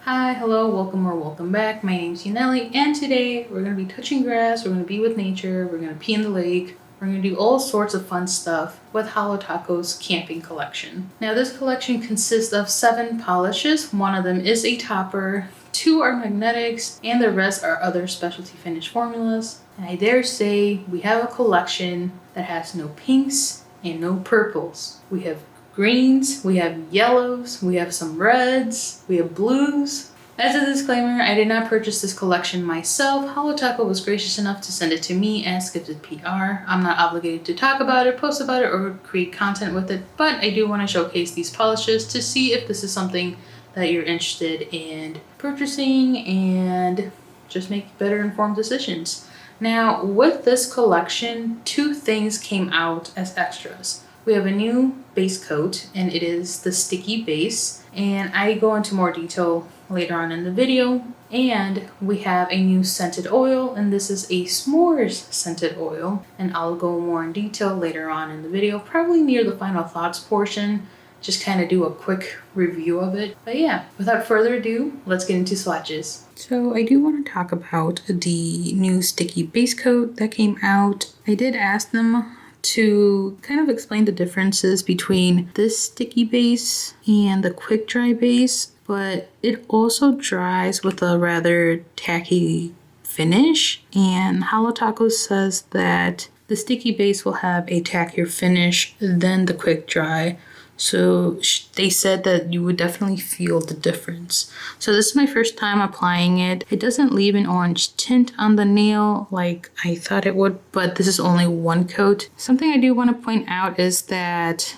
Hi, hello, welcome or welcome back. My name's Yaneli, and today we're going to be touching grass, we're going to be with nature, we're going to pee in the lake, we're going to do all sorts of fun stuff with Holo Taco's camping collection. Now this collection consists of 7 polishes. One of them is a topper, 2 are magnetics, and the rest are other specialty finish formulas. And I dare say we have a collection that has no pinks and no purples. We have greens, we have yellows, we have some reds, we have blues. As a disclaimer, I did not purchase this collection myself. Holo Taco was gracious enough to send it to me as gifted PR. I'm not obligated to talk about it, post about it, or create content with it, but I do want to showcase these polishes to see if this is something that you're interested in purchasing and just make better informed decisions. Now, with this collection, 2 things came out as extras. We have a new base coat, and it is the sticky base, and I go into more detail later on in the video. And we have a new scented oil, and this is a s'mores scented oil, and I'll go more in detail later on in the video, probably near the final thoughts portion, just kind of do a quick review of it. But yeah, without further ado, let's get into swatches. So I do want to talk about the new sticky base coat that came out. I did ask them to kind of explain the differences between this sticky base and the quick dry base, but it also dries with a rather tacky finish. And Holo Taco says that the sticky base will have a tackier finish than the quick dry. So they said that you would definitely feel the difference. So this is my first time applying it. It doesn't leave an orange tint on the nail like I thought it would, but this is only 1 coat. Something I do want to point out is that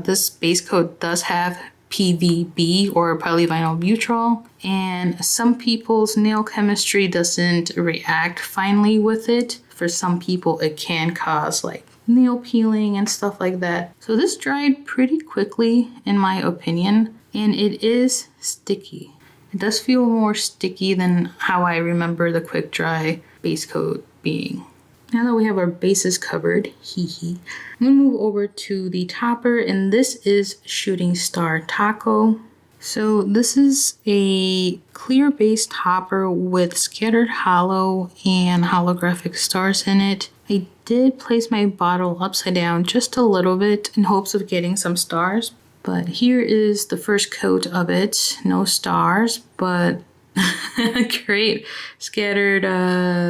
this base coat does have PVB or polyvinyl butyrol, and some people's nail chemistry doesn't react finely with it. For some people it can cause like nail peeling and stuff like that. So this dried pretty quickly in my opinion, and it is sticky. It does feel more sticky than how I remember the quick dry base coat being. Now that we have our bases covered, I'm gonna move over to the topper, and this is Shooting Star Taco. So this is a clear base topper with scattered holo and holographic stars in it. I did place my bottle upside down just a little bit in hopes of getting some stars, but here is the first coat of it. No stars, but great scattered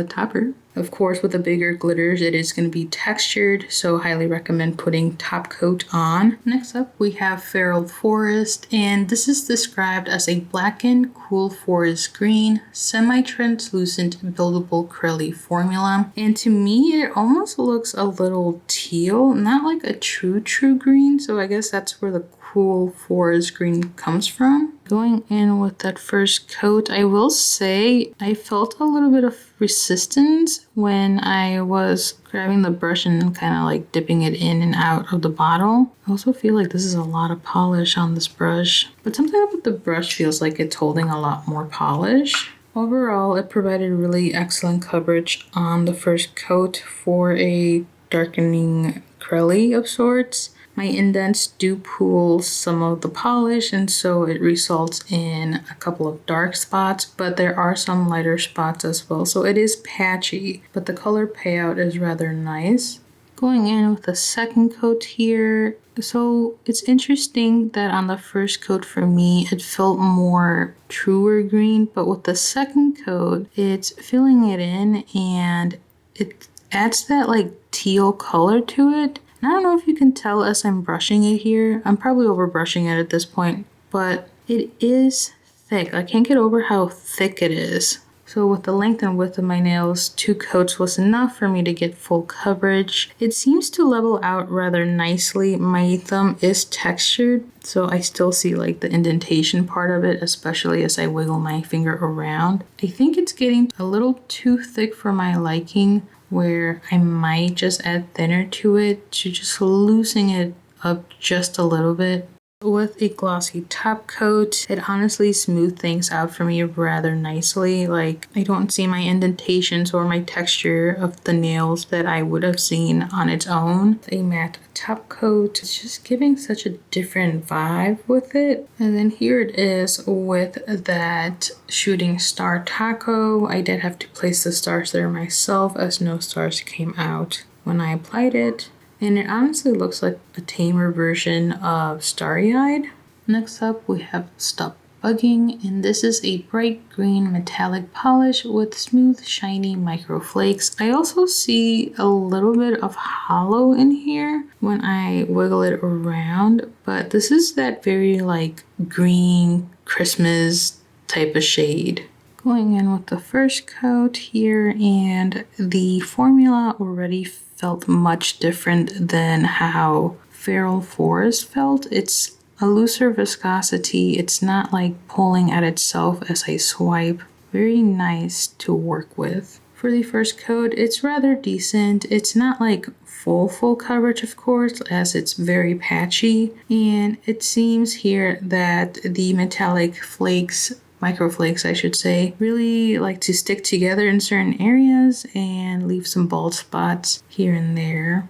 topper. Of course, with the bigger glitters, it is going to be textured, so highly recommend putting top coat on. Next up, we have Feral Forest, and this is described as a blackened, cool forest green, semi-translucent, buildable acrylic formula. And to me, it almost looks a little teal, not like a true green, so I guess that's where the cool forest green comes from. Going in with that first coat, I will say I felt a little bit of resistance when I was grabbing the brush and kind of like dipping it in and out of the bottle. I also feel like this is a lot of polish on this brush, but something about the brush feels like it's holding a lot more polish. Overall, it provided really excellent coverage on the first coat for a darkening acrylic of sorts. My indents do pool some of the polish, and so it results in a couple of dark spots, but there are some lighter spots as well. So it is patchy, but the color payout is rather nice. Going in with the second coat here. So it's interesting that on the first coat for me, it felt more truer green, but with the second coat, it's filling it in and it adds that like teal color to it. I don't know if you can tell as I'm brushing it here. I'm probably over brushing it at this point, but it is thick. I can't get over how thick it is. So with the length and width of my nails, 2 coats was enough for me to get full coverage. It seems to level out rather nicely. My thumb is textured, so I still see like the indentation part of it, especially as I wiggle my finger around. I think it's getting a little too thick for my liking, where I might just add thinner to it to just loosen it up just a little bit. With a glossy top coat, it honestly smoothed things out for me rather nicely. Like, I don't see my indentations or my texture of the nails that I would have seen on its own. A matte top coat, it's just giving such a different vibe with it. And then here it is with that shooting star taco. I did have to place the stars there myself as no stars came out when I applied it. And it honestly looks like a tamer version of Starry Eyed. Next up, we have Stop Bugging, and this is a bright green metallic polish with smooth, shiny micro flakes. I also see a little bit of holo in here when I wiggle it around, but this is that very like green Christmas type of shade. Going in with the first coat here, and the formula already felt much different than how Feral Forest felt. It's a looser viscosity. It's not like pulling at itself as I swipe. Very nice to work with. For the first coat, it's rather decent. It's not like full coverage, of course, as it's very patchy. And it seems here that the metallic flakes, microflakes I should say, really like to stick together in certain areas and leave some bald spots here and there.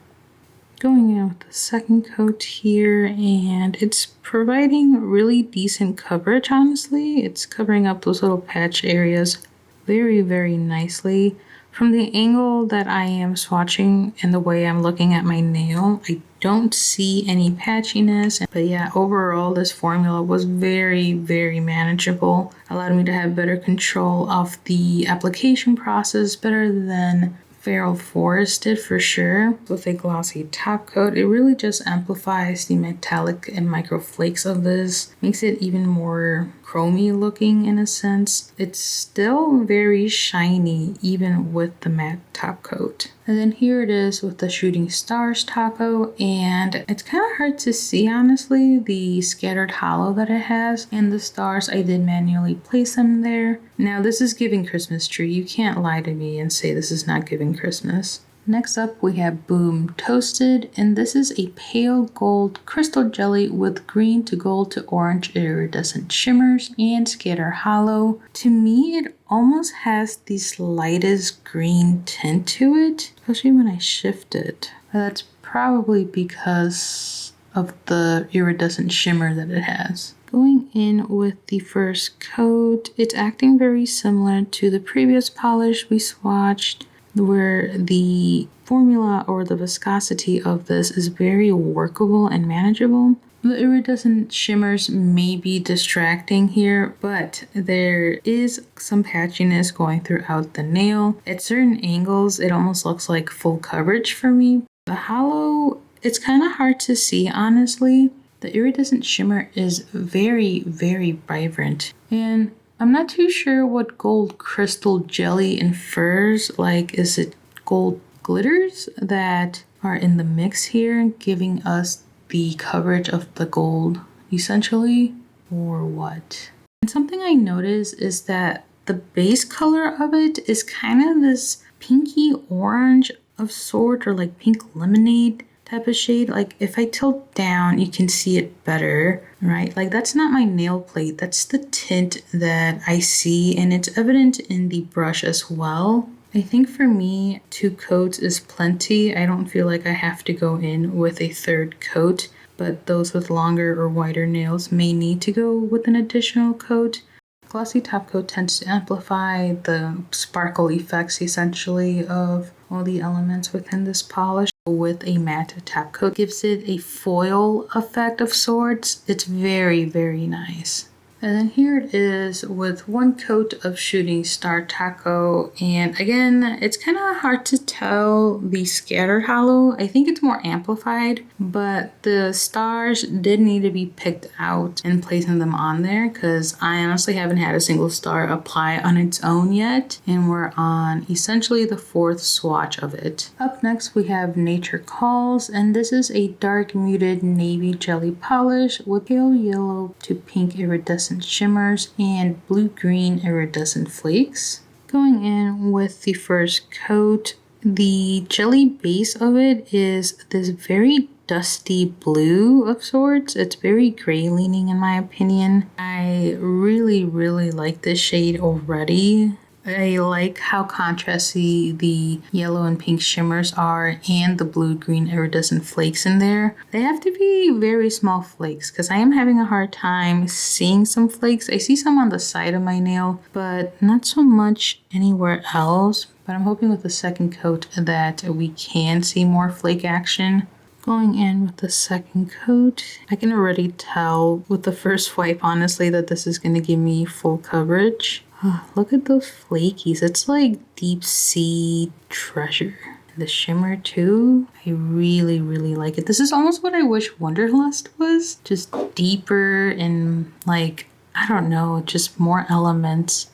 Going in with the second coat here, and it's providing really decent coverage, honestly. It's covering up those little patch areas very nicely. From the angle that I am swatching and the way I'm looking at my nail, I don't see any patchiness. But yeah, overall this formula was very manageable. Allowed me to have better control of the application process, better than Feral Forest did for sure. With a glossy top coat, it really just amplifies the metallic and micro flakes of this. Makes it even more chromy looking in a sense. It's still very shiny even with the matte top coat. And then here it is with the shooting stars taco, and it's kind of hard to see honestly the scattered holo that it has, and the stars I did manually place them there. Now this is giving Christmas tree. You can't lie to me and say this is not giving Christmas. Next up we have Boom Toasted, and this is a pale gold crystal jelly with green to gold to orange iridescent shimmers and scatter holo. To me it almost has the slightest green tint to it, especially when I shift it. But that's probably because of the iridescent shimmer that it has. Going in with the first coat, it's acting very similar to the previous polish we swatched, where the formula or the viscosity of this is very workable and manageable. The iridescent shimmers may be distracting here, but there is some patchiness going throughout the nail. At certain angles, it almost looks like full coverage for me. The holo, it's kind of hard to see honestly. The iridescent shimmer is very vibrant, and I'm not too sure what gold crystal jelly infers. Like, is it gold glitters that are in the mix here, giving us the coverage of the gold, essentially, or what? And something I noticed is that the base color of it is kind of this pinky orange of sort, or like pink lemonade type of shade. Like if I tilt down, you can see it better, right? Like that's not my nail plate. That's the tint that I see, and it's evident in the brush as well. I think for me, 2 coats is plenty. I don't feel like I have to go in with a third coat, but those with longer or wider nails may need to go with an additional coat. Glossy top coat tends to amplify the sparkle effects essentially of all the elements within this polish. With a matte top coat, gives it a foil effect of sorts. It's very nice. And then here it is with 1 coat of shooting star taco, and again it's kind of hard to tell the scattered holo. I think it's more amplified, but the stars did need to be picked out and placing them on there, because I honestly haven't had a single star apply on its own yet, and we're on essentially the 4th swatch of it. Up next we have Nature Calls, and this is a dark muted navy jelly polish with pale yellow to pink iridescent shimmers and blue-green iridescent flakes. Going in with the first coat, the jelly base of it is this very dusty blue of sorts. It's very gray leaning in my opinion. I really, really like this shade already. I like how contrasty the yellow and pink shimmers are and the blue-green iridescent flakes in there. They have to be very small flakes because I am having a hard time seeing some flakes. I see some on the side of my nail, but not so much anywhere else. But I'm hoping with the second coat that we can see more flake action. Going in with the second coat, I can already tell with the first wipe, honestly, that this is going to give me full coverage. Oh, look at those flakies. It's like deep sea treasure. The shimmer too, I really, really like it. This is almost what I wish Wanderlust was. Just deeper and like, I don't know, just more elements.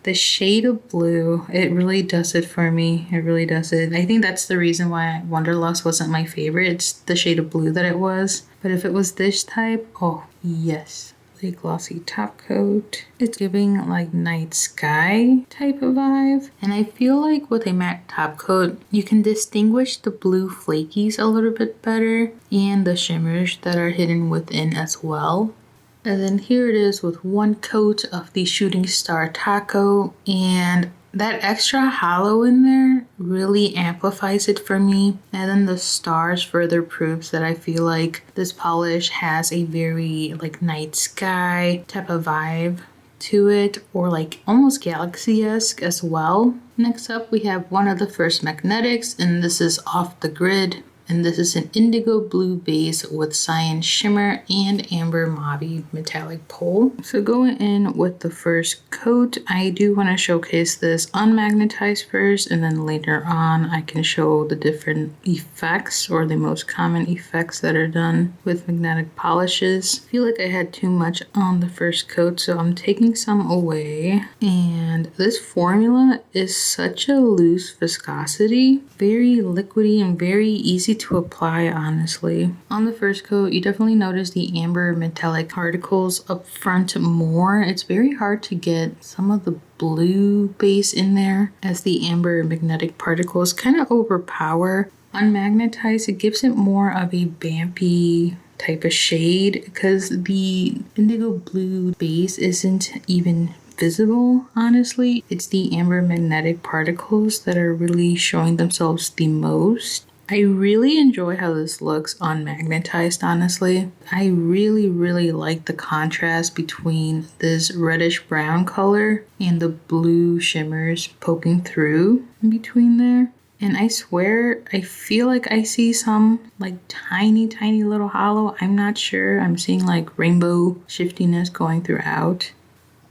The shade of blue, it really does it for me. It really does it. I think that's the reason why Wanderlust wasn't my favorite. It's the shade of blue that it was. But if it was this type, oh yes. A glossy top coat. It's giving like night sky type of vibe. And I feel like with a matte top coat, you can distinguish the blue flakies a little bit better and the shimmers that are hidden within as well. And then here it is with one coat of the shooting star taco, and that extra holo in there really amplifies it for me. And then the stars further proves that I feel like this polish has a very like night sky type of vibe to it, or like almost galaxy-esque as well. Next up we have one of the first magnetics, and this is Off the Grid. And this is an indigo blue base with cyan shimmer and amber mauve metallic pole. So going in with the first coat, I do want to showcase this unmagnetized first, and then later on I can show the different effects or the most common effects that are done with magnetic polishes. I feel like I had too much on the first coat, so I'm taking some away. And this formula is such a loose viscosity, very liquidy and very easy to apply, honestly. On the first coat, you definitely notice the amber metallic particles up front more. It's very hard to get some of the blue base in there as the amber magnetic particles kind of overpower. Unmagnetized, it gives it more of a vampy type of shade because the indigo blue base isn't even visible, honestly. It's the amber magnetic particles that are really showing themselves the most. I really enjoy how this looks unmagnetized, honestly. I really, really like the contrast between this reddish brown color and the blue shimmers poking through in between there. And I swear, I feel like I see some like tiny, tiny little holo. I'm not sure. I'm seeing like rainbow shiftiness going throughout.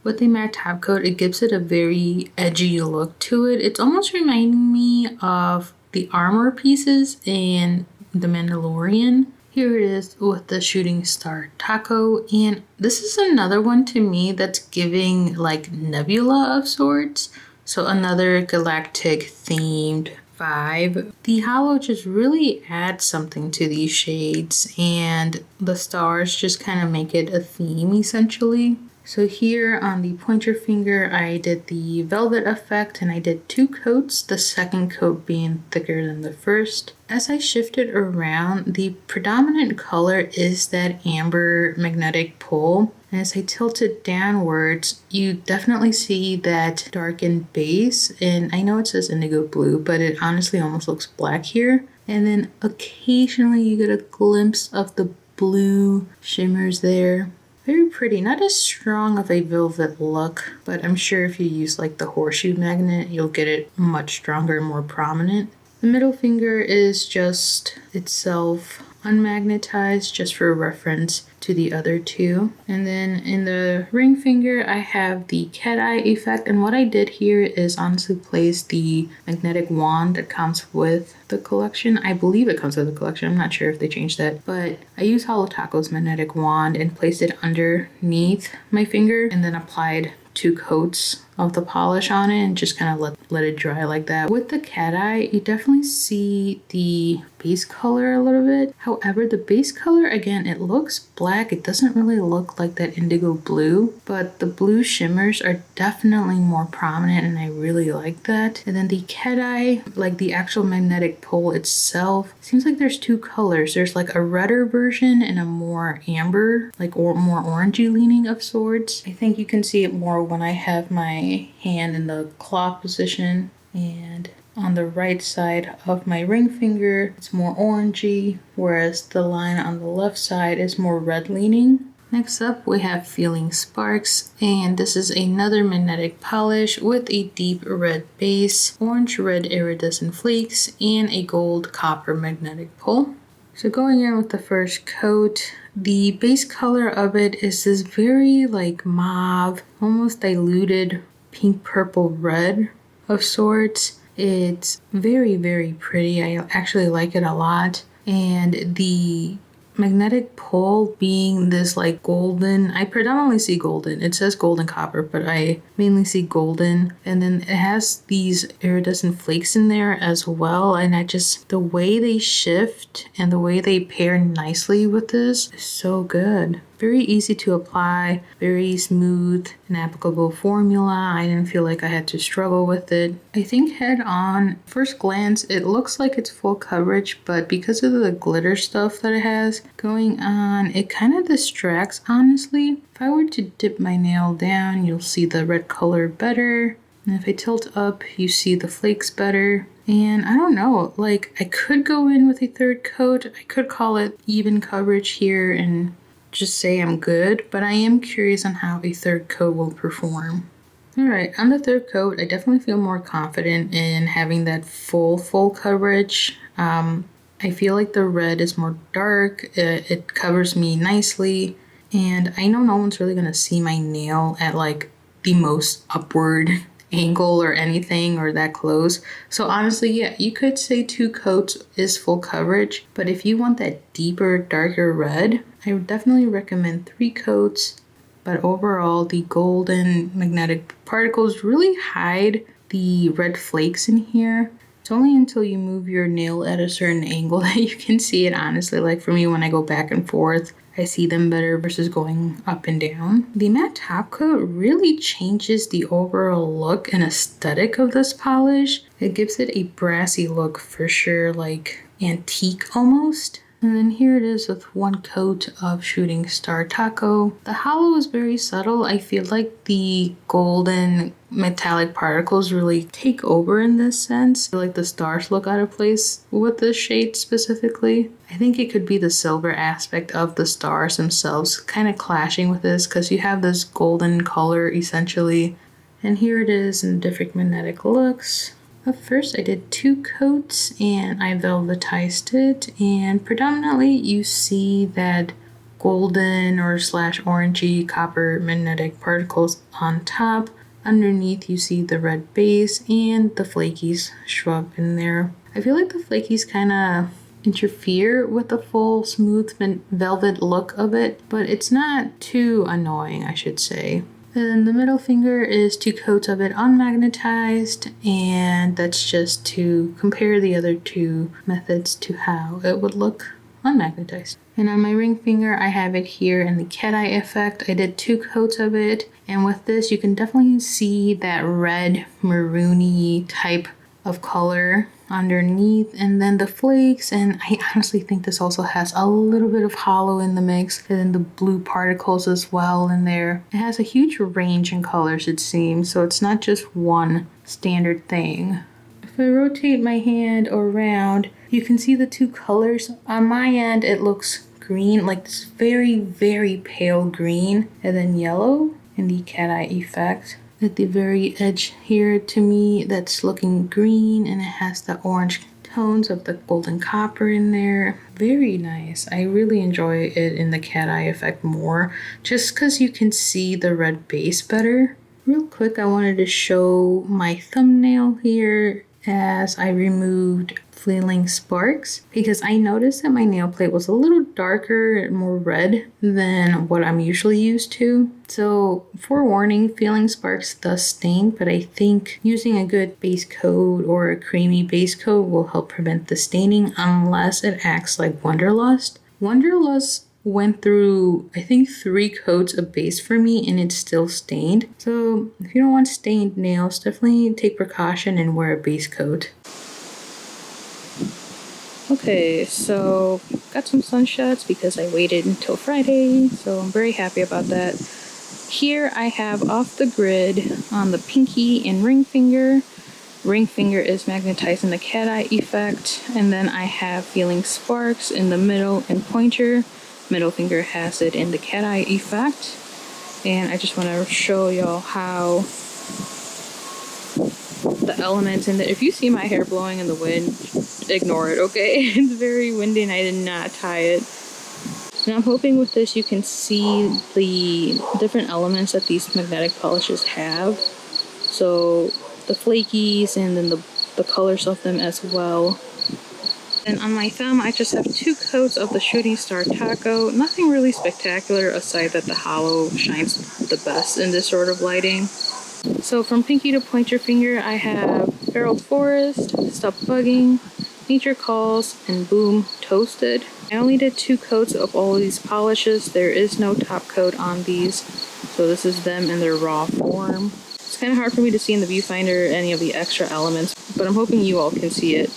With the matte top coat, it gives it a very edgy look to it. It's almost reminding me of the armor pieces in The Mandalorian. Here it is with the shooting star taco, and this is another one to me that's giving like nebula of sorts, so another galactic themed vibe. The holo just really adds something to these shades, and the stars just kind of make it a theme essentially. So here on the pointer finger, I did the velvet effect, and I did 2 coats, the second coat being thicker than the first. As I shifted around, the predominant color is that amber magnetic pole. And as I tilt it downwards, you definitely see that darkened base. And I know it says indigo blue, but it honestly almost looks black here. And then occasionally you get a glimpse of the blue shimmers there. Very pretty, not as strong of a velvet look, but I'm sure if you use like the horseshoe magnet, you'll get it much stronger and more prominent. The middle finger is just itself unmagnetized, just for reference to the other two. And then in the ring finger, I have the cat eye effect. And what I did here is honestly place the magnetic wand that comes with the collection. I believe it comes with the collection. I'm not sure if they changed that. But I used Holo Taco's magnetic wand and placed it underneath my finger and then applied 2 coats of the polish on it and just kind of let it dry like that. With the cat eye, you definitely see the base color a little bit. However, the base color, again, it looks black black, it doesn't really look like that indigo blue, but the blue shimmers are definitely more prominent and I really like that. And then the cat eye, like the actual magnetic pole itself, seems like there's two colors. There's like a redder version and a more amber, like or more orangey leaning of sorts. I think you can see it more when I have my hand in the claw position, and on the right side of my ring finger, it's more orangey, whereas the line on the left side is more red leaning. Next up, we have Feeling Sparks, and this is another magnetic polish with a deep red base, orange-red iridescent flakes, and a gold copper magnetic pole. So going in with the first coat, the base color of it is this very like mauve, almost diluted pink, purple, red of sorts. It's very, very pretty. I actually like it a lot. And the magnetic pole being this like golden, I predominantly see golden. It says golden copper, but I mainly see golden. And then it has these iridescent flakes in there as well. And the way they shift and the way they pair nicely with this is so good. Very easy to apply, very smooth and applicable formula. I didn't feel like I had to struggle with it. I think head on, first glance, it looks like it's full coverage, but because of the glitter stuff that it has going on, it kind of distracts, honestly. If I were to dip my nail down, you'll see the red color better. And if I tilt up, you see the flakes better. And I don't know, like I could go in with a third coat. I could call it even coverage here and just say I'm good, but I am curious on how a third coat will perform. Alright, on the third coat, I definitely feel more confident in having that full coverage. I feel like the red is more dark, it covers me nicely, and I know no one's really going to see my nail at like the most upward angle or anything or that close. So honestly, yeah, you could say 2 coats is full coverage, but if you want that deeper, darker red, I would definitely recommend 3 coats. But overall, the golden magnetic particles really hide the red flakes in here. It's only until you move your nail at a certain angle that you can see it, honestly. Like for me, when I go back and forth, I see them better versus going up and down. The matte top coat really changes the overall look and aesthetic of this polish. It gives it a brassy look for sure, like antique almost. And then here it is with 1 coat of Shooting Star Taco. The holo is very subtle. I feel like the golden metallic particles really take over in this sense. I feel like the stars look out of place with this shade specifically. I think it could be the silver aspect of the stars themselves kind of clashing with this because you have this golden color essentially. And here it is in different magnetic looks. Up first, I did 2 coats and I velvetized it, and predominantly you see that golden or slash orangey copper magnetic particles on top. Underneath you see the red base and the flakies show up in there. I feel like the flakies kind of interfere with the full smooth velvet look of it, but it's not too annoying, I should say. Then the middle finger is 2 coats of it unmagnetized, and that's just to compare the other 2 methods to how it would look unmagnetized. And on my ring finger, I have it here in the cat eye effect. I did 2 coats of it, and with this you can definitely see that red maroony type of color underneath, and then the flakes, and I honestly think this also has a little bit of holo in the mix, and then the blue particles as well in there. It has a huge range in colors, it seems, so it's not just one standard thing. If I rotate my hand around, you can see the 2 colors. On my end, it looks green, like this very, very pale green, and then yellow in the cat eye effect. At the very edge here, to me, that's looking green, and it has the orange tones of the golden copper in there. Very nice. I really enjoy it in the cat eye effect more, just because you can see the red base better. Real quick, I wanted to show my thumbnail here as I removed Feeling Sparks, because I noticed that my nail plate was a little darker and more red than what I'm usually used to. So forewarning, Feeling Sparks does stain, but I think using a good base coat or a creamy base coat will help prevent the staining unless it acts like Wanderlust. Wanderlust went through, I think, 3 coats of base for me and it's still stained. So if you don't want stained nails, definitely take precaution and wear a base coat. Okay, so got some sun shots because I waited until Friday, so I'm very happy about that. Here I have off the grid on the pinky and ring finger. Ring finger is magnetizing the cat eye effect, and then I have feeling sparks in the middle and pointer. Middle finger has it in the cat eye effect. And I just want to show y'all how the elements in there. If you see my hair blowing in the wind, ignore it, okay? It's very windy and I did not tie it. And I'm hoping with this you can see the different elements that these magnetic polishes have. So the flakies and then the colors of them as well. And on my thumb I just have 2 coats of the Shooting Star Taco. Nothing really spectacular aside that the holo shines the best in this sort of lighting. So from pinky to pointer finger I have Feral Forest, Stop Bugging, Nature Calls, and Boom Toasted. I only did 2 coats of all of these polishes. There is no top coat on these, so this is them in their raw form. It's kind of hard for me to see in the viewfinder any of the extra elements, but I'm hoping you all can see it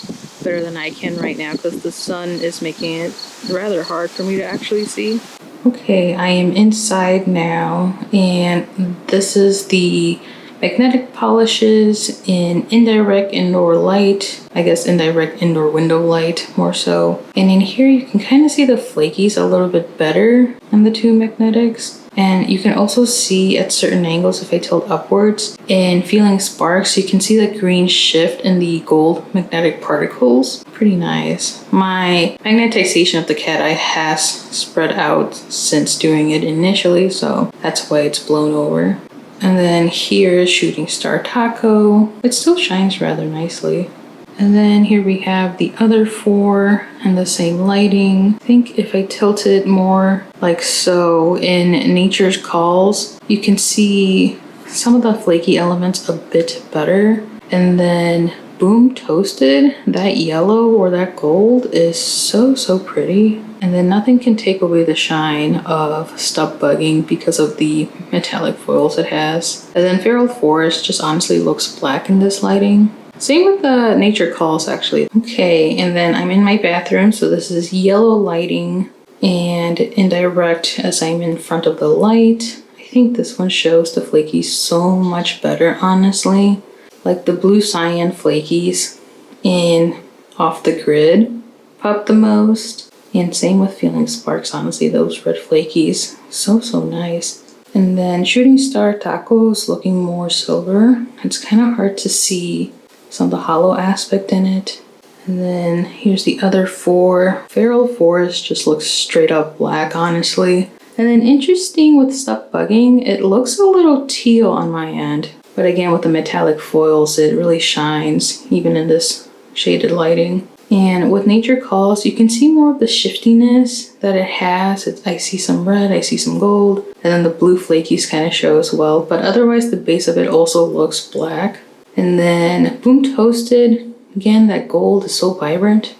better than I can right now because the sun is making it rather hard for me to actually see. Okay, I am inside now, and this is the magnetic polishes in indirect indoor light. I guess indirect indoor window light more so. And in here you can kind of see the flakies a little bit better on the 2 magnetics. And you can also see at certain angles if I tilt upwards and feeling sparks, you can see the green shift in the gold magnetic particles. Pretty nice. My magnetization of the cat eye has spread out since doing it initially, so that's why it's blown over. And then here is Shooting Star Taco. It still shines rather nicely. And then here we have the other 4 and the same lighting. I think if I tilt it more like so in Nature's Calls, you can see some of the flaky elements a bit better. And then Boom Toasted, that yellow or that gold is so pretty. And then nothing can take away the shine of Stop Bugging because of the metallic foils it has. And then Feral Forest just honestly looks black in this lighting. Same with the Nature Calls actually. Okay, and then I'm in my bathroom, so this is yellow lighting and indirect as I'm in front of the light. I think this one shows the flakies so much better, honestly. Like the blue cyan flakies in Off the Grid pop the most. And same with Feeling Sparks, honestly, those red flakies. So nice. And then Shooting Star Taco is looking more silver. It's kind of hard to see some of the holo aspect in it. And then here's the other 4. Feral Forest just looks straight up black, honestly. And then interesting with Stop Bugging, it looks a little teal on my end. But again, with the metallic foils, it really shines, even in this shaded lighting. And with Nature Calls, you can see more of the shiftiness that it has. I see some red, I see some gold, and then the blue flakies kind of show as well. But otherwise, the base of it also looks black. And then Boom Toasted, again, that gold is so vibrant.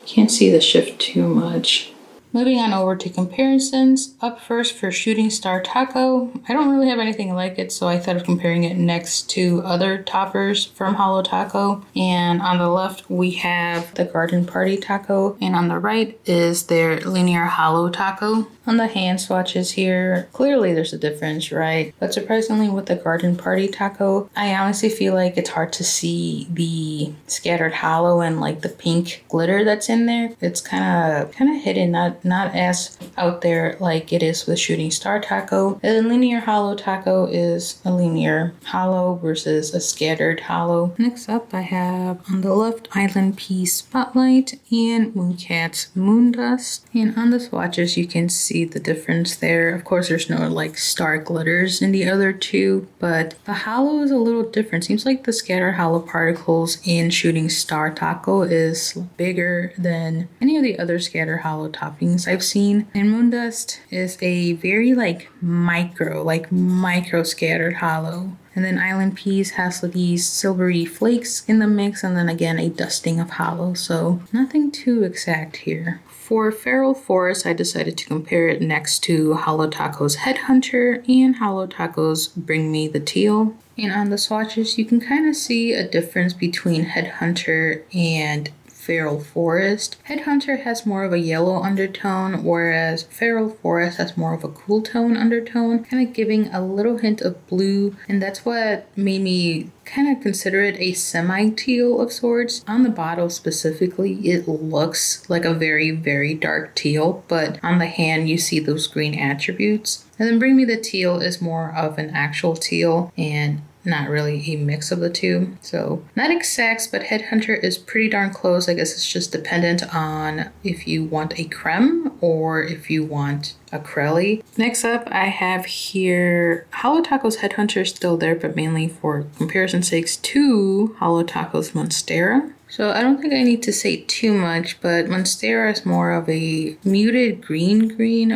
Can't see the shift too much. Moving on over to comparisons. Up first for Shooting Star Taco. I don't really have anything like it, so I thought of comparing it next to other toppers from Holo Taco. And on the left, we have the Garden Party Taco, and on the right is their Linear Holo Taco. On the hand swatches here, clearly there's a difference, right? But surprisingly with the Garden Party Taco, I honestly feel like it's hard to see the scattered holo and like the pink glitter that's in there. It's kind of hidden, not as out there like it is with Shooting Star Taco. And then Linear Holo Taco is a linear holo versus a scattered holo. Next up, I have on the left ilnp Spotlight and Mooncat's Moondust. And on the swatches, you can see the difference there. Of course, there's no like star glitters in the other two, but the holo is a little different. Seems like the scattered holo particles in Shooting Star Taco is bigger than any of the other scattered holo toppings I've seen. And Moondust is a very micro scattered holo. And then ilnp's has these silvery flakes in the mix, and then again a dusting of holo, so nothing too exact here. For feral forest, I decided to compare it next to Holo Taco's Headhunter and Holo Taco's Bring Me the Teal. And on the swatches, you can kind of see a difference between Headhunter and feral forest. Headhunter has more of a yellow undertone, whereas feral forest has more of a cool tone undertone, kind of giving a little hint of blue, and that's what made me kind of consider it a semi-teal of sorts. On the bottle specifically, it looks like a very, very dark teal, but on the hand you see those green attributes. And then Bring Me the Teal is more of an actual teal and not really a mix of the two. So not exact, but Headhunter is pretty darn close. I guess it's just dependent on if you want a creme or if you want a crelly. Next up, I have here Holo Taco's Headhunter is still there, but mainly for comparison sakes to Holo Taco's Monstera. So I don't think I need to say too much, but Monstera is more of a muted green,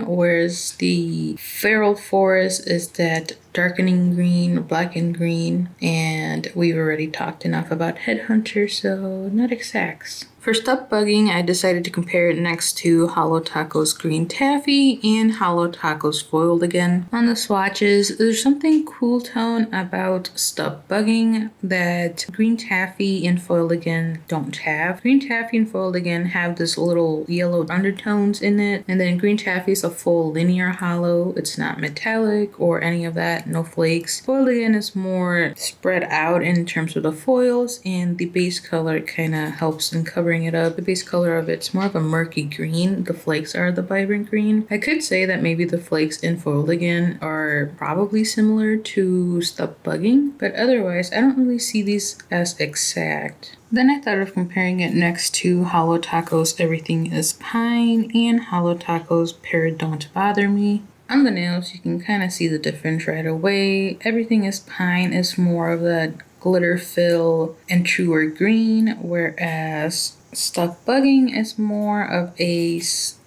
whereas the feral forest is that darkening green, blackened green, and we've already talked enough about Headhunter, so not exacts. For Stop Bugging, I decided to compare it next to Holo Taco's Green Taffy and Holo Taco's Foiled Again. On the swatches, there's something cool tone about Stop Bugging that Green Taffy and Foiled Again don't have. Green Taffy and Foiled Again have this little yellow undertones in it, and then Green Taffy is a full linear holo. It's not metallic or any of that, no flakes. Foiled Again is more spread out in terms of the foils, and the base color kind of helps in covering it up. The base color of it's more of a murky green. The flakes are the vibrant green. I could say that maybe the flakes in Foiled Again are probably similar to Stop Bugging, but otherwise I don't really see these as exact. Then I thought of comparing it next to Holo Taco's Everything is Pine and Holo Taco's Parrot Don't Bother Me. On the nails, you can kind of see the difference right away. Everything is Pine is more of that glitter fill and truer green, whereas Stop Bugging is more of it's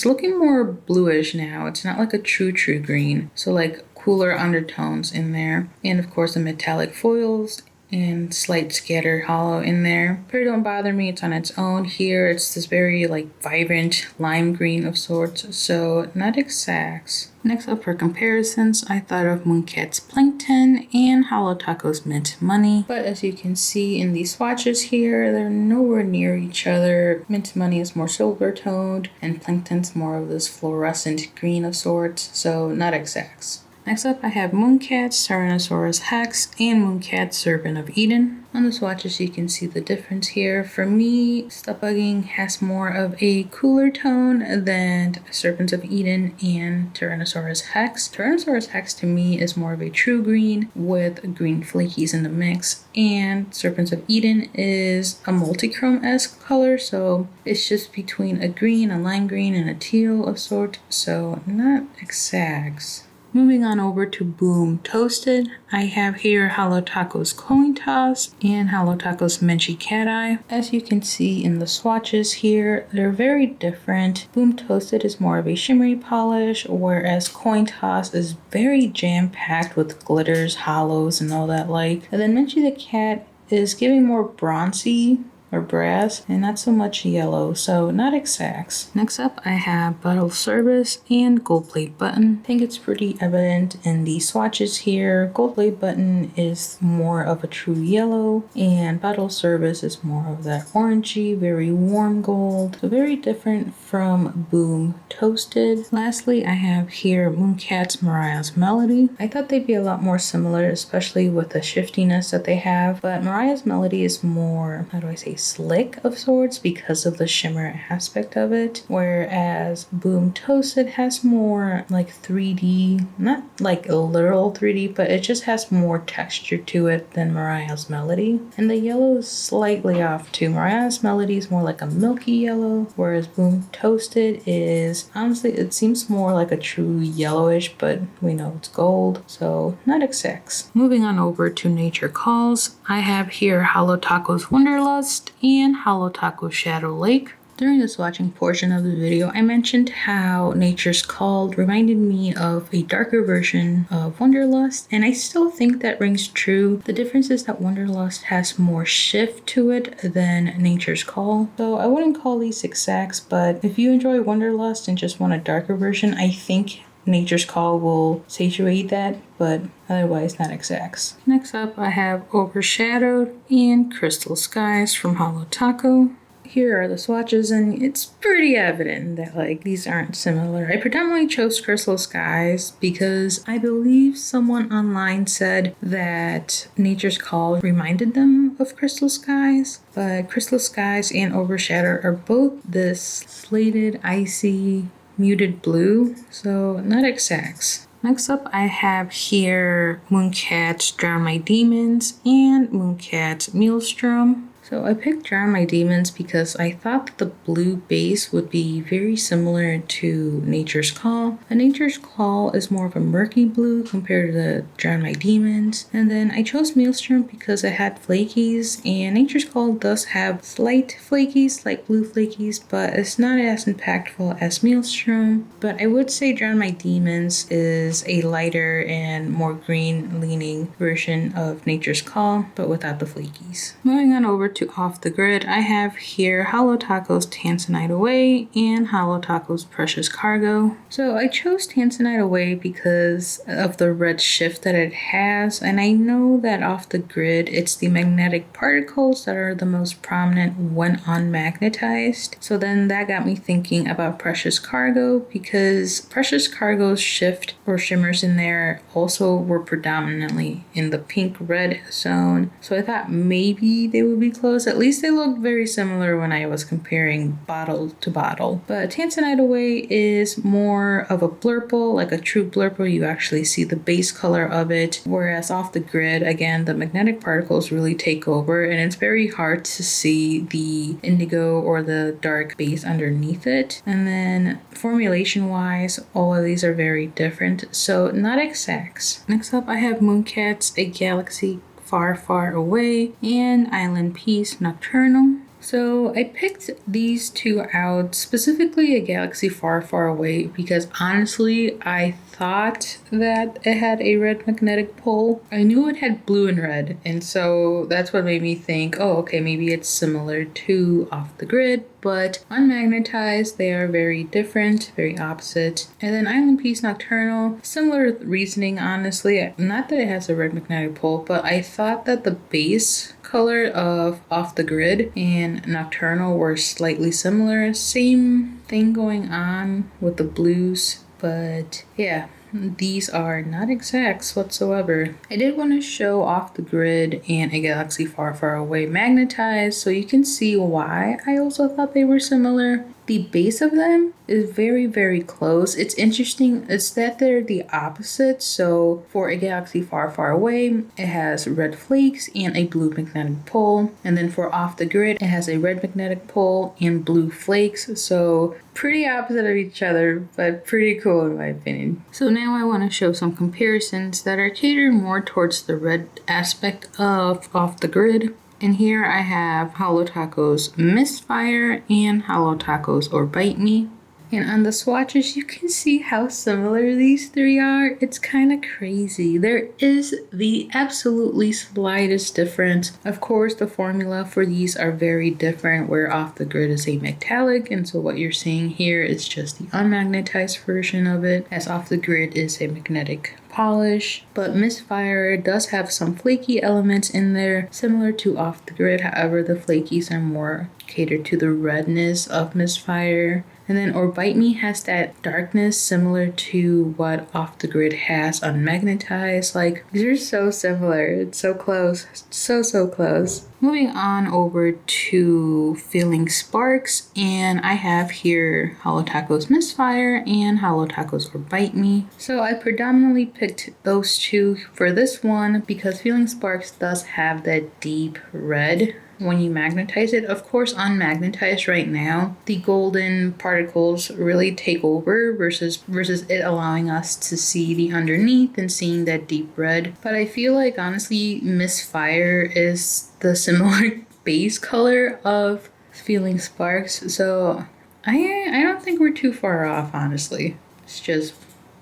looking more bluish now. It's not like a true green. So like cooler undertones in there. And of course the metallic foils and slight scatter hollow in there. Parrot Don't Bother Me, it's on its own. Here it's this very like vibrant lime green of sorts, so not exacts. Next up for comparisons, I thought of Mooncat's Plankton and Holo Taco's Mint Money. But as you can see in these swatches here, they're nowhere near each other. Mint Money is more silver toned and Plankton's more of this fluorescent green of sorts, so not exacts. Next up, I have Mooncat's Tyrannosaurus Hex and Mooncat's Serpent of Eden. On the swatches, you can see the difference here. For me, Stop Bugging has more of a cooler tone than Serpents of Eden and Tyrannosaurus Hex. Tyrannosaurus Hex to me is more of a true green with green flakies in the mix, and Serpents of Eden is a multichrome-esque color, so it's just between a green, a lime green, and a teal of sort, so not exacts. Moving on over to Boom Toasted, I have here Holo Taco's Coin Toss and Holo Taco's Menchie Cat Eye. As you can see in the swatches here, they're very different. Boom Toasted is more of a shimmery polish, whereas Coin Toss is very jam-packed with glitters, hollows, and all that like. And then Menchie the Cat is giving more bronzy or brass and not so much yellow, so not exacts. Next up, I have Bottle Service and Gold Plate Button. I think it's pretty evident in the swatches here. Gold Plate Button is more of a true yellow, and Bottle Service is more of that orangey, very warm gold. So very different from Boom Toasted. Lastly, I have here Mooncat's Mariah's Melody. I thought they'd be a lot more similar, especially with the shiftiness that they have, but Mariah's Melody is more, how do I say, slick of sorts because of the shimmer aspect of it, whereas Boom Toasted has more like 3D, not like a literal 3D, but it just has more texture to it than Mariah's Melody. And the yellow is slightly off too. Mariah's Melody is more like a milky yellow, whereas Boom Toasted is, honestly, it seems more like a true yellowish, but we know it's gold, so not exacts. Moving on over to Nature Calls, I have here Holo Taco's Wanderlust and Holo Taco Shadow Lake. During the swatching portion of the video, I mentioned how Nature's Call reminded me of a darker version of Wanderlust, and I still think that rings true. The difference is that Wanderlust has more shift to it than Nature's Call. So I wouldn't call these exacts, but if you enjoy Wanderlust and just want a darker version, I think Nature's Call will saturate that, but otherwise not exacts. Next up, I have Overshadowed and Crystal Skies from Holo Taco. Here are the swatches, and it's pretty evident that these aren't similar. I predominantly chose Crystal Skies because I believe someone online said that Nature's Call reminded them of Crystal Skies, but Crystal Skies and Overshadowed are both this slated, icy, muted blue, so not exacts. Next up, I have here Mooncat's Drown My Demons and Mooncat's Maelstrom. So I picked Drown My Demons because I thought that the blue base would be very similar to Nature's Call. A Nature's Call is more of a murky blue compared to Drown My Demons. And then I chose Maelstrom because it had flakies, and Nature's Call does have slight flakies, like blue flakies, but it's not as impactful as Maelstrom. But I would say Drown My Demons is a lighter and more green leaning version of Nature's Call, but without the flakies. Moving on over to Off the Grid, I have here Holo Taco's Tanzanite Away and Holo Taco's Precious Cargo. So I chose Tanzanite Away because of the red shift that it has, and I know that off the grid it's the magnetic particles that are the most prominent when unmagnetized. So then that got me thinking about Precious Cargo, because Precious Cargo's shift or shimmers in there also were predominantly in the pink red zone. So I thought maybe they would be close. At least they look very similar when I was comparing bottle to bottle. But Tanzanite Away is more of a blurple, like a true blurple. You actually see the base color of it. Whereas Off the Grid, again, the magnetic particles really take over, and it's very hard to see the indigo or the dark base underneath it. And then formulation wise, all of these are very different, so not exacts. Next up, I have Mooncat's A Galaxy Far, Far Away and ilnp's Nocturnal. So I picked these two out, specifically A Galaxy Far, Far Away, because honestly, I thought that it had a red magnetic pole. I knew it had blue and red, and so that's what made me think, oh, okay, maybe it's similar to Off the Grid, but unmagnetized, they are very different, very opposite. And then ilnp's Nocturnal, similar reasoning, honestly. Not that it has a red magnetic pole, but I thought that the base color of Off the Grid and Nocturnal were slightly similar. Same thing going on with the blues, but yeah, these are not exacts whatsoever. I did want to show Off the Grid and A Galaxy Far, Far Away magnetized, so you can see why I also thought they were similar. The base of them is very, very close. It's interesting, it's that they're the opposite. So for A Galaxy Far, Far Away, it has red flakes and a blue magnetic pole. And then for Off the Grid, it has a red magnetic pole and blue flakes. So pretty opposite of each other, but pretty cool in my opinion. So now I want to show some comparisons that are catered more towards the red aspect of Off the Grid. And here I have Holo Taco's Misfire and Holo Taco's Orbite Me. And on the swatches, you can see how similar these three are. It's kind of crazy. There is the absolutely slightest difference. Of course, the formula for these are very different, where Off the Grid is a metallic, and so what you're seeing here is just the unmagnetized version of it, as Off the Grid is a magnetic polish. But Misfire does have some flaky elements in there, similar to Off the Grid. However, the flakies are more catered to the redness of Misfire. And then Orbite Me has that darkness similar to what Off the Grid has unmagnetized. Like, these are so similar. It's so close. So close. Moving on over to Feeling Sparks, and I have here Holo Taco's Misfire and Holo Taco's Orbite Me. So I predominantly picked those two for this one because Feeling Sparks does have that deep red when you magnetize it. Of course, unmagnetized right now, the golden particles really take over versus it allowing us to see the underneath and seeing that deep red. But I feel like honestly, Misfire is the similar base color of feeling sparks. So I don't think we're too far off, honestly. It's just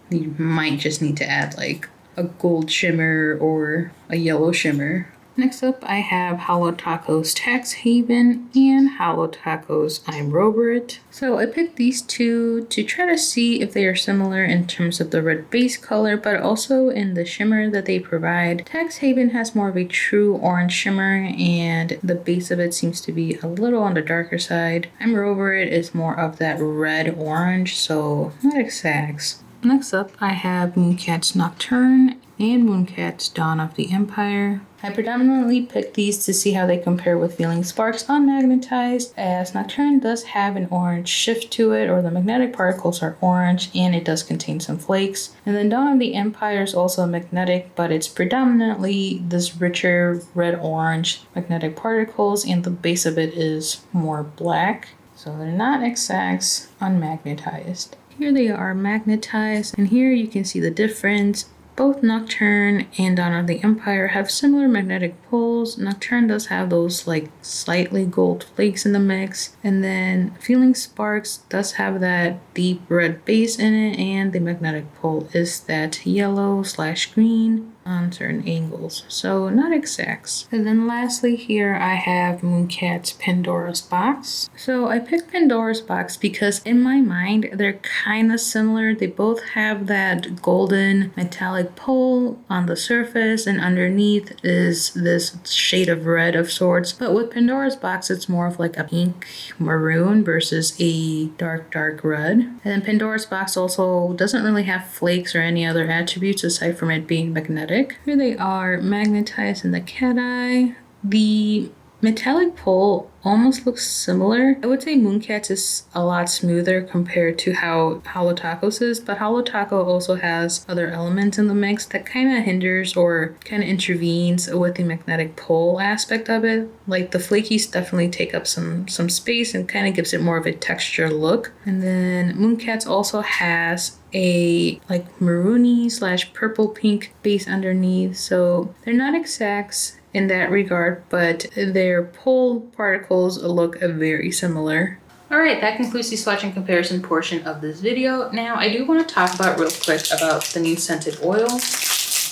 you might just need to add like a gold shimmer or a yellow shimmer. Next up, I have Holo Taco's Tax Haven and Holo Taco's I'm Rover It. So I picked these two to try to see if they are similar in terms of the red base color, but also in the shimmer that they provide. Tax Haven has more of a true orange shimmer, and the base of it seems to be a little on the darker side. I'm Rover It is more of that red orange, so not exact. Next up, I have Mooncat's Nocturne and Mooncat's Dawn of the Empire. I predominantly picked these to see how they compare with Feeling Sparks unmagnetized, as Nocturne does have an orange shift to it, or the magnetic particles are orange, and it does contain some flakes. And then Dawn of the Empire is also magnetic, but it's predominantly this richer red-orange magnetic particles, and the base of it is more black. So they're not exact unmagnetized. Here they are magnetized, and here you can see the difference. Both Nocturne and Dawn of the Empire have similar magnetic poles. Nocturne does have those like slightly gold flakes in the mix, and then Feeling Sparks does have that deep red base in it, and the magnetic pole is that yellow/green on certain angles, so not exact. And then lastly here I have Mooncat's Pandora's Box. So I picked Pandora's Box because in my mind they're kind of similar. They both have that golden metallic pole on the surface, and underneath is this shade of red of sorts. But with Pandora's Box it's more of like a pink maroon versus a dark red. And then Pandora's Box also doesn't really have flakes or any other attributes aside from it being magnetic. Here they are magnetized in the cat eye. The metallic pole almost looks similar. I would say Mooncat's is a lot smoother compared to how Holo Taco's is, but Holo Taco also has other elements in the mix that kind of hinders or kind of intervenes with the magnetic pole aspect of it. Like the flakies definitely take up some space and kind of gives it more of a texture look. And then Mooncat's also has a like maroony/purple pink base underneath, so they're not exacts in that regard, but their pole particles look very similar. Alright, that concludes the swatch and comparison portion of this video. Now I do want to talk about real quick about the new scented oil,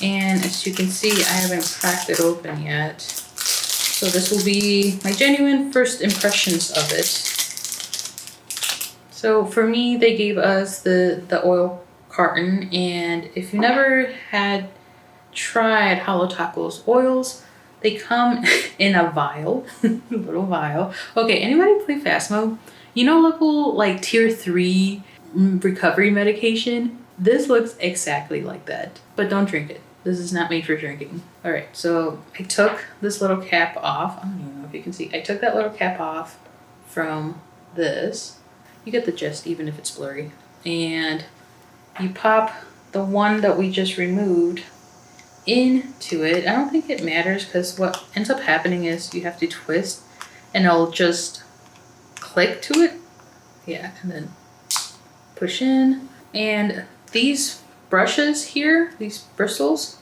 and as you can see I haven't cracked it open yet, so this will be my genuine first impressions of it. So for me they gave us the oil carton, and if you never had tried Holo Taco's oils, they come in a vial, little vial. Okay, anybody play fast mode? You know, local like tier 3 recovery medication? This looks exactly like that, but don't drink it. This is not made for drinking. All right, so I took this little cap off. I don't even know if you can see. I took that little cap off from this. You get the gist even if it's blurry. And you pop the one that we just removed into it. I don't think it matters because what ends up happening is you have to twist and it'll just click to it. Yeah, and then push in. And these brushes here, these bristles,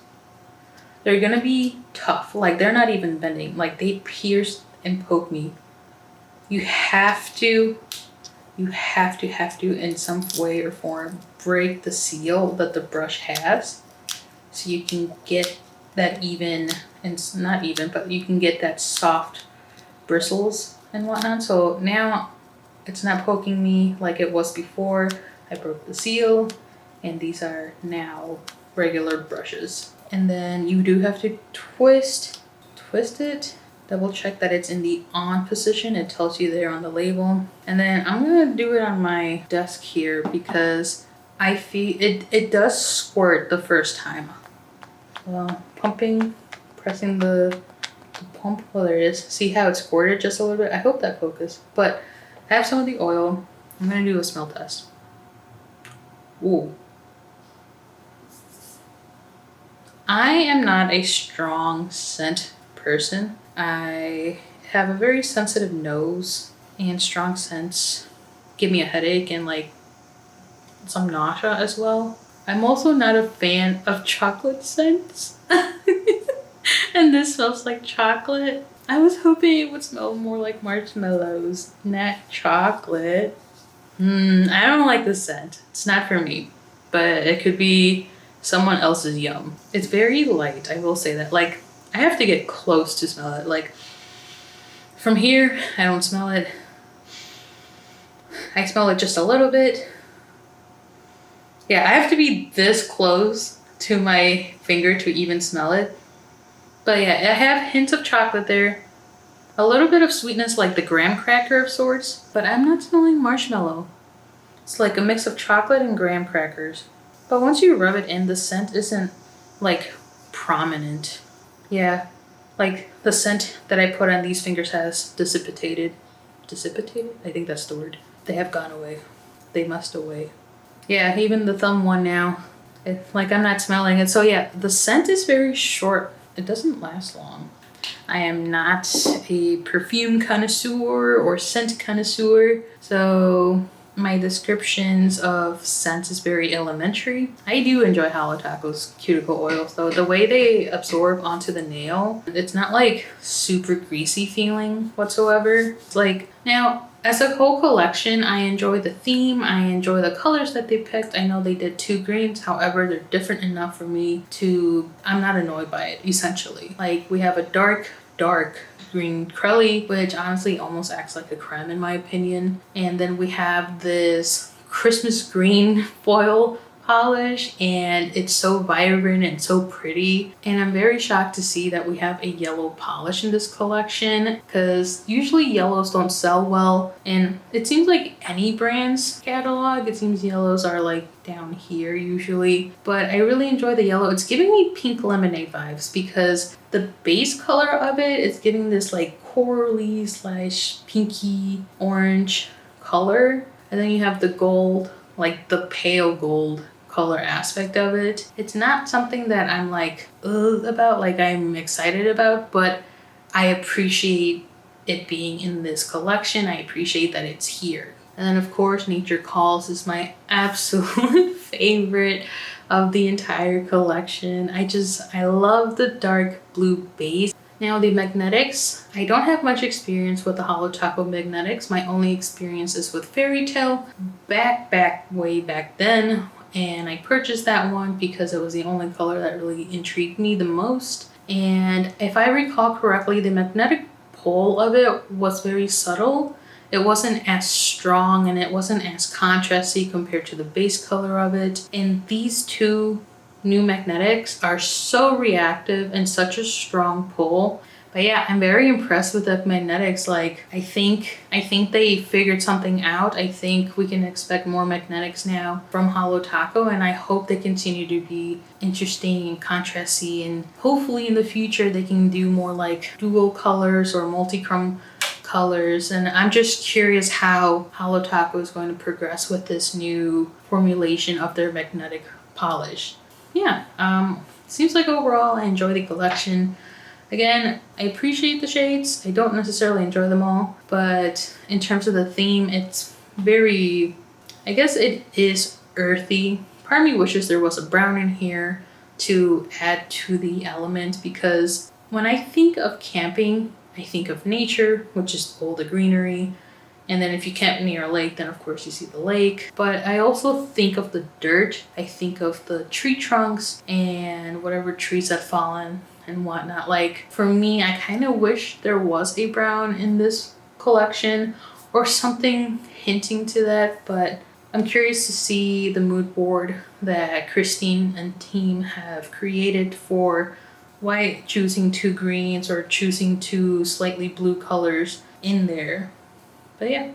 they're gonna be tough. Like they're not even bending. Like they pierce and poke me. You have to in some way or form break the seal that the brush has, so you can get that even, and it's not even, but you can get that soft bristles and whatnot. So now it's not poking me like it was before. I broke the seal, and these are now regular brushes. And then you do have to twist it, double check that it's in the on position. It tells you there on the label. And then I'm gonna do it on my desk here because I feel it does squirt the first time. Well, pressing the pump. Well, there it is. See how it squirted just a little bit? I hope that focused. But I have some of the oil. I'm gonna do a smell test. Ooh. I am not a strong scent person. I have a very sensitive nose, and strong scents give me a headache and like some nausea as well. I'm also not a fan of chocolate scents. And this smells like chocolate. I was hoping it would smell more like marshmallows, not chocolate. I don't like the scent. It's not for me, but it could be someone else's yum. It's very light, I will say that. Like, I have to get close to smell it. Like, from here, I don't smell it. I smell it just a little bit. Yeah, I have to be this close to my finger to even smell it. But yeah, I have hints of chocolate there. A little bit of sweetness like the graham cracker of sorts, but I'm not smelling marshmallow. It's like a mix of chocolate and graham crackers. But once you rub it in, the scent isn't like prominent. Yeah, like the scent that I put on these fingers has dissipated. Dissipated? I think that's the word. They have gone away. They must away. Yeah, even the thumb one now. Like I'm not smelling it. So yeah, the scent is very short. It doesn't last long. I am not a perfume connoisseur or scent connoisseur, so my descriptions of scents is very elementary. I do enjoy Holo Taco's cuticle oils though. The way they absorb onto the nail, it's not like super greasy feeling whatsoever. It's like, now as a whole collection, I enjoy the theme, I enjoy the colors that they picked. I know they did 2 greens, however, they're different enough for me to, I'm not annoyed by it, essentially. Like, we have a dark green crelly, which honestly almost acts like a creme in my opinion. And then we have this Christmas green foil polish, and it's so vibrant and so pretty. And I'm very shocked to see that we have a yellow polish in this collection, because usually yellows don't sell well, and it seems like any brand's catalog, it seems yellows are like down here usually. But I really enjoy the yellow. It's giving me pink lemonade vibes because the base color of it is giving this like corally / pinky orange color, and then you have the gold, like the pale gold color aspect of it. It's not something that I'm like about, like I'm excited about, but I appreciate it being in this collection. I appreciate that it's here. And then of course Nature Calls is my absolute favorite of the entire collection. I love the dark blue base. Now the magnetics, I don't have much experience with the Holo Taco magnetics. My only experience is with Fairy Tale way back then. And I purchased that one because it was the only color that really intrigued me the most. And if I recall correctly, the magnetic pull of it was very subtle. It wasn't as strong and it wasn't as contrasty compared to the base color of it. And these 2 new magnetics are so reactive and such a strong pull. But yeah, I'm very impressed with the magnetics. Like, I think they figured something out. I think we can expect more magnetics now from Holo Taco, and I hope they continue to be interesting and contrasty, and hopefully in the future they can do more like dual colors or multi-chrome colors. And I'm just curious how Holo Taco is going to progress with this new formulation of their magnetic polish. Yeah, seems like overall I enjoy the collection. Again, I appreciate the shades. I don't necessarily enjoy them all, but in terms of the theme, it's very, I guess it is earthy. Part of me wishes there was a brown in here to add to the element, because when I think of camping, I think of nature, which is all the greenery. And then if you camp near a lake, then of course you see the lake. But I also think of the dirt. I think of the tree trunks and whatever trees have fallen and whatnot. Like, for me, I kind of wish there was a brown in this collection or something hinting to that, but I'm curious to see the mood board that Christine and team have created for why choosing 2 greens or choosing 2 slightly blue colors in there. But yeah,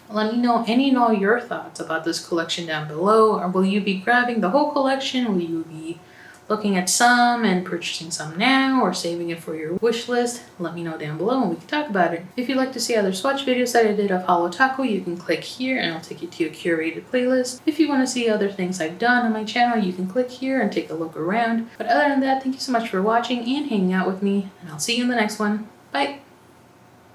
let me know any and all your thoughts about this collection down below. Or will you be grabbing the whole collection? Will you be looking at some and purchasing some now, or saving it for your wish list? Let me know down below and we can talk about it. If you'd like to see other swatch videos that I did of Holo Taco, you can click here and I'll take you to a curated playlist. If you want to see other things I've done on my channel, you can click here and take a look around. But other than that, thank you so much for watching and hanging out with me, and I'll see you in the next one. Bye!